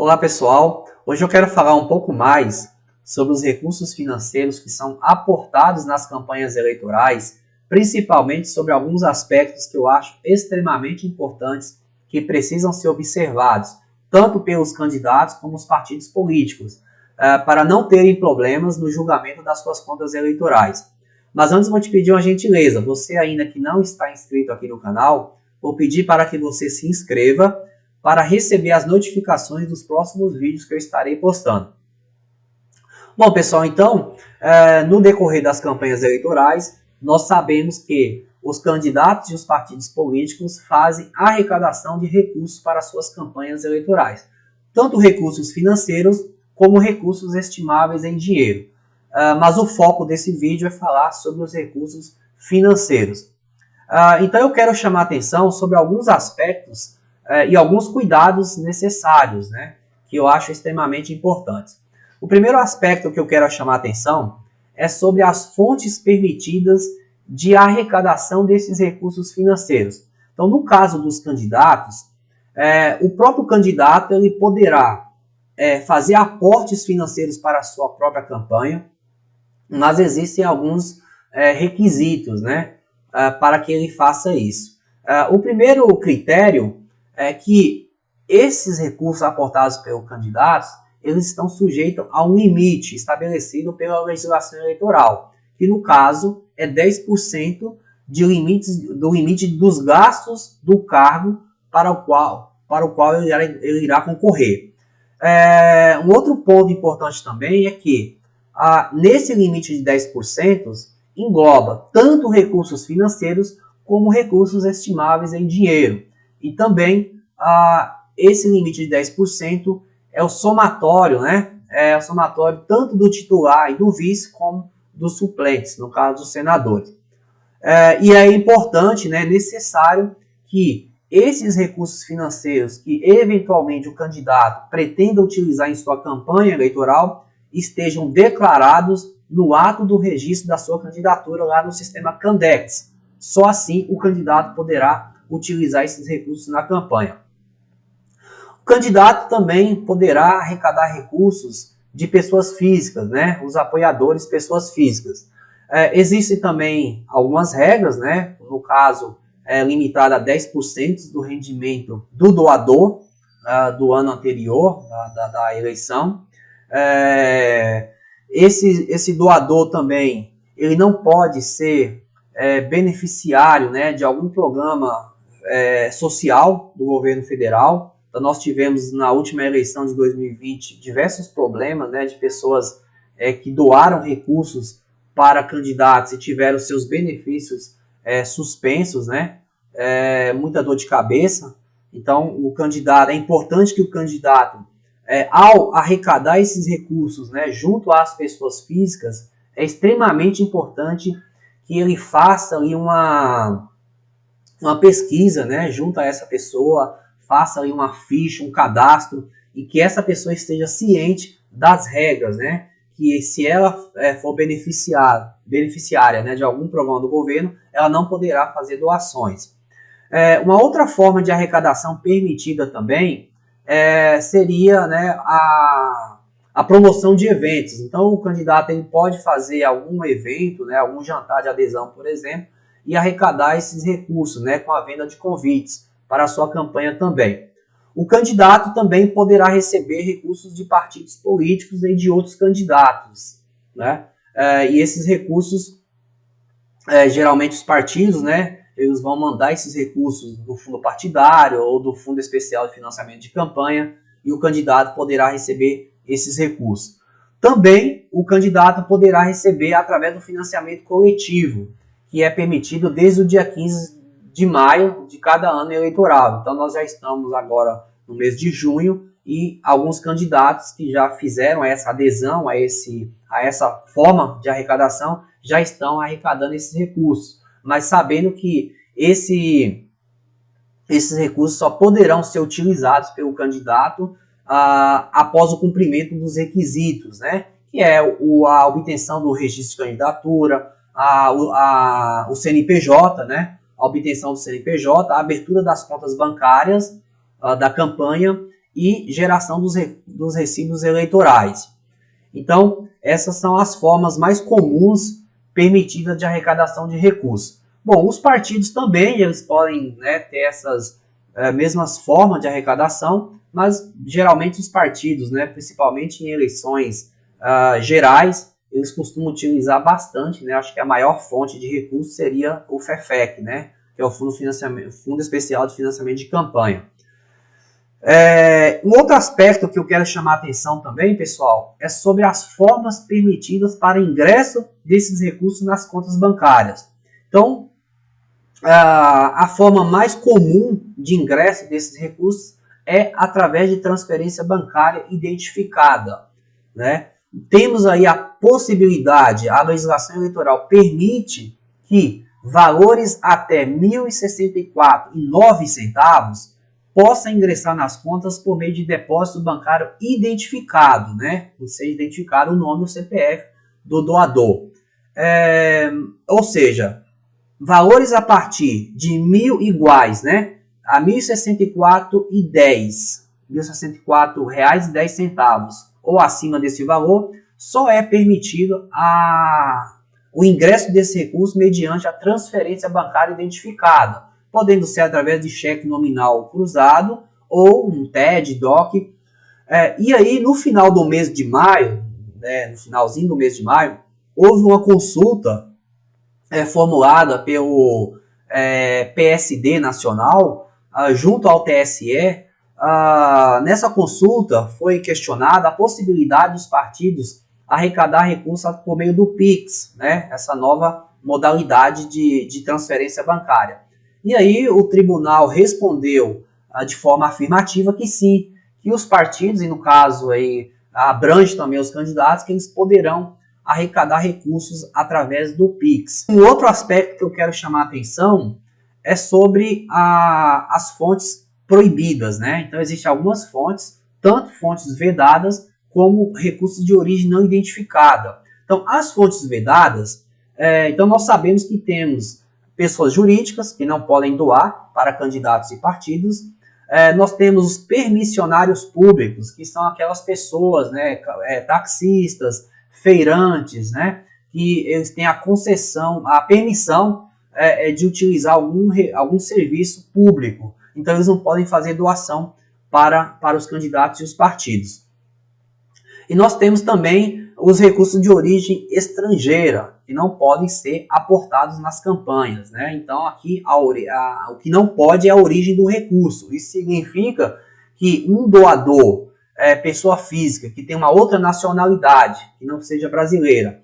Olá pessoal, hoje eu quero falar um pouco mais sobre os recursos financeiros que são aportados nas campanhas eleitorais, principalmente sobre alguns aspectos que eu acho extremamente importantes que precisam ser observados, tanto pelos candidatos como os partidos políticos, para não terem problemas no julgamento das suas contas eleitorais. Mas antes vou te pedir uma gentileza, você ainda que não está inscrito aqui no canal, vou pedir para que você se inscreva para receber as notificações dos próximos vídeos que eu estarei postando. Bom, pessoal, então, no decorrer das campanhas eleitorais, nós sabemos que os candidatos e os partidos políticos fazem arrecadação de recursos para suas campanhas eleitorais, tanto recursos financeiros como recursos estimáveis em dinheiro. Mas o foco desse vídeo é falar sobre os recursos financeiros. Então eu quero chamar a atenção sobre alguns aspectos e alguns cuidados necessários, né, que eu acho extremamente importantes. O primeiro aspecto que eu quero chamar a atenção é sobre as fontes permitidas de arrecadação desses recursos financeiros. Então, no caso dos candidatos, o próprio candidato ele poderá fazer aportes financeiros para a sua própria campanha, mas existem alguns requisitos, né, para que ele faça isso. O primeiro critério é que esses recursos aportados pelo candidato, eles estão sujeitos a um limite estabelecido pela legislação eleitoral, que no caso é 10% do limite dos gastos do cargo para o qual ele irá concorrer. Um outro ponto importante também é que nesse limite de 10% engloba tanto recursos financeiros como recursos estimáveis em dinheiro. E também esse limite de 10% é o somatório, né? É o somatório tanto do titular e do vice como dos suplentes, no caso dos senadores. E é importante, né, necessário que esses recursos financeiros que eventualmente o candidato pretenda utilizar em sua campanha eleitoral estejam declarados no ato do registro da sua candidatura lá no sistema Candex. Só assim o candidato poderá utilizar esses recursos na campanha. O candidato também poderá arrecadar recursos de pessoas físicas, né? Os apoiadores, pessoas físicas. Existem também algumas regras, né? No caso, limitada a 10% do rendimento do doador do ano anterior, da eleição. Esse doador também, ele não pode ser beneficiário, né, de algum programa social do governo federal. Então, nós tivemos na última eleição de 2020 diversos problemas, né, de pessoas que doaram recursos para candidatos e tiveram seus benefícios suspensos, né, muita dor de cabeça. Então, é importante que o candidato, ao arrecadar esses recursos, né, junto às pessoas físicas, é extremamente importante que ele faça ali uma pesquisa, né, junto a essa pessoa, faça ali uma ficha, um cadastro, e que essa pessoa esteja ciente das regras, né, que se ela for beneficiária, né, de algum programa do governo, ela não poderá fazer doações. Uma outra forma de arrecadação permitida também seria, né, a promoção de eventos. Então o candidato ele pode fazer algum evento, né, algum jantar de adesão, por exemplo, e arrecadar esses recursos, né, com a venda de convites para a sua campanha também. O candidato também poderá receber recursos de partidos políticos e de outros candidatos, né? E esses recursos, geralmente os partidos, né, eles vão mandar esses recursos do fundo partidário ou do fundo especial de financiamento de campanha, e o candidato poderá receber esses recursos. Também o candidato poderá receber através do financiamento coletivo, que é permitido desde o dia 15 de maio de cada ano eleitoral. Então nós já estamos agora no mês de junho e alguns candidatos que já fizeram essa adesão a essa forma de arrecadação já estão arrecadando esses recursos, mas sabendo que esses recursos só poderão ser utilizados pelo candidato após o cumprimento dos requisitos, né? Que é a obtenção do registro de candidatura, o CNPJ, né? A obtenção do CNPJ, a abertura das contas bancárias da campanha e geração dos recibos eleitorais. Então, essas são as formas mais comuns permitidas de arrecadação de recursos. Bom, os partidos também eles podem, né, ter essas mesmas formas de arrecadação, mas geralmente os partidos, né, principalmente em eleições gerais, eles costumam utilizar bastante, né, acho que a maior fonte de recursos seria o FEFEC, né, que é o Fundo Especial de Financiamento de Campanha. Um outro aspecto que eu quero chamar a atenção também, pessoal, é sobre as formas permitidas para ingresso desses recursos nas contas bancárias. Então, a forma mais comum de ingresso desses recursos é através de transferência bancária identificada, né? Temos aí a possibilidade, a legislação eleitoral permite que valores até R$ 1.064,09 possa ingressar nas contas por meio de depósito bancário identificado, né? Ou seja, identificar o nome e o CPF do doador. Ou seja, valores a partir de 1.000 iguais, né? A R$ 1.064,10, R$ 1.064,10 ou acima desse valor, só é permitido o ingresso desse recurso mediante a transferência bancária identificada, podendo ser através de cheque nominal cruzado ou um TED, DOC. E aí, no final do mês de maio, no finalzinho do mês de maio, houve uma consulta formulada pelo PSD Nacional, junto ao TSE. Nessa consulta foi questionada a possibilidade dos partidos arrecadar recursos por meio do PIX, né? Essa nova modalidade de transferência bancária. E aí o tribunal respondeu de forma afirmativa que sim, que os partidos, e no caso aí abrange também os candidatos, que eles poderão arrecadar recursos através do PIX. Um outro aspecto que eu quero chamar a atenção é sobre as fontes proibidas, né? Então existem algumas fontes, tanto fontes vedadas como recursos de origem não identificada. Então as fontes vedadas, então nós sabemos que temos pessoas jurídicas que não podem doar para candidatos e partidos. Nós temos os permissionários públicos, que são aquelas pessoas, né, taxistas, feirantes, né, que eles têm a concessão, a permissão de utilizar algum serviço público. Então eles não podem fazer doação para os candidatos e os partidos. E nós temos também os recursos de origem estrangeira, que não podem ser aportados nas campanhas, né? Então aqui o que não pode é a origem do recurso. Isso significa que um doador, pessoa física, que tem uma outra nacionalidade, que não seja brasileira,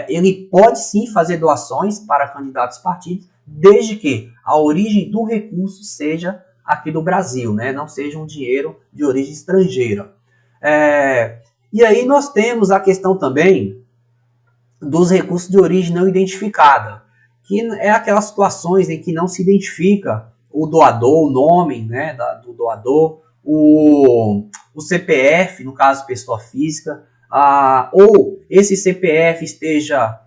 ele pode sim fazer doações para candidatos e partidos, desde que a origem do recurso seja aqui do Brasil, né? Não seja um dinheiro de origem estrangeira. E aí nós temos a questão também dos recursos de origem não identificada, que é aquelas situações em que não se identifica o doador, o nome, né, do doador, o CPF, no caso pessoa física, ou esse CPF esteja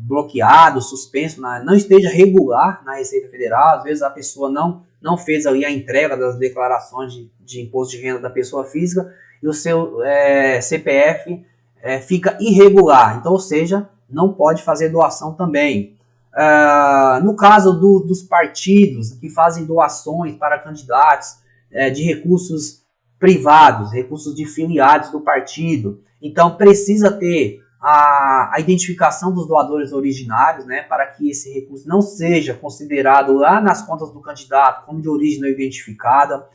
bloqueado, suspenso, não esteja regular na Receita Federal. Às vezes a pessoa não fez ali a entrega das declarações de imposto de renda da pessoa física e o seu CPF fica irregular, então, ou seja, não pode fazer doação também. No caso dos partidos que fazem doações para candidatos de recursos privados, recursos de filiados do partido, então precisa ter a identificação dos doadores originários, né, para que esse recurso não seja considerado lá nas contas do candidato como de origem não identificada.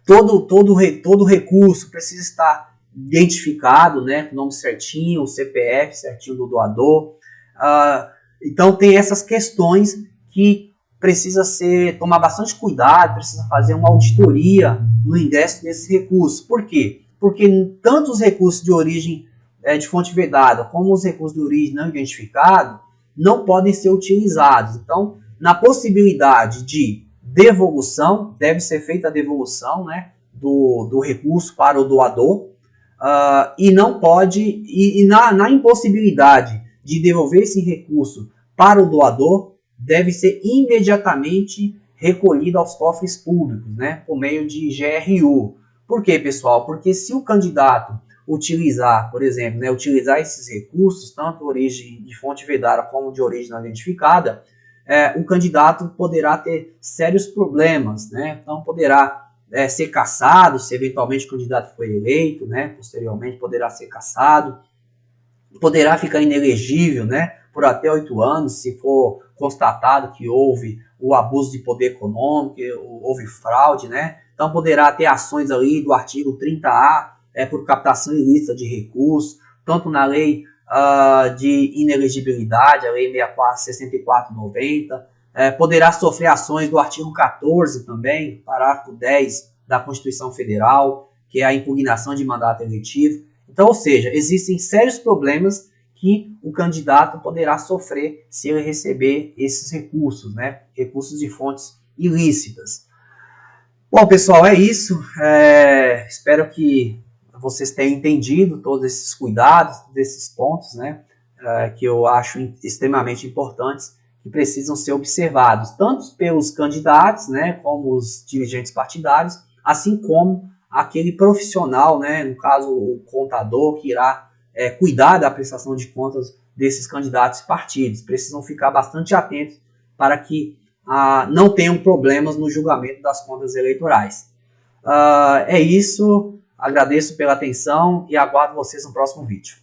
Todo recurso precisa estar identificado, né, com o nome certinho, o CPF certinho do doador. Então tem essas questões que precisa tomar bastante cuidado, precisa fazer uma auditoria no ingresso desses recursos. Por quê? Porque tanto os recursos de origem de fonte vedada como os recursos de origem não identificada não podem ser utilizados. Então, na possibilidade de devolução, deve ser feita a devolução, né, do recurso para o doador, e não pode, na impossibilidade de devolver esse recurso para o doador, deve ser imediatamente recolhida aos cofres públicos, né, por meio de GRU. Por quê, pessoal? Porque se o candidato utilizar, por exemplo, né, utilizar esses recursos, tanto origem de fonte vedada como de origem não identificada, o candidato poderá ter sérios problemas, né? Então poderá ser cassado, se eventualmente o candidato for eleito, né? Posteriormente poderá ser cassado, poderá ficar inelegível, né? Por até 8 anos, se for constatado que houve o abuso de poder econômico, houve fraude, né? Então poderá ter ações ali do artigo 30A, por captação ilícita de recursos, tanto na lei de inelegibilidade, a lei 6490, poderá sofrer ações do artigo 14 também, parágrafo 10 da Constituição Federal, que é a impugnação de mandato eletivo. Então, ou seja, existem sérios problemas que o candidato poderá sofrer se ele receber esses recursos, né? Recursos de fontes ilícitas. Bom, pessoal, é isso. Espero que vocês tenham entendido todos esses cuidados, desses pontos, né? Que eu acho extremamente importantes, que precisam ser observados, tanto pelos candidatos, né, como os dirigentes partidários, assim como aquele profissional, né, no caso o contador, que irá cuidar da prestação de contas desses candidatos e partidos. Precisam ficar bastante atentos para que não tenham problemas no julgamento das contas eleitorais. É isso, agradeço pela atenção e aguardo vocês no próximo vídeo.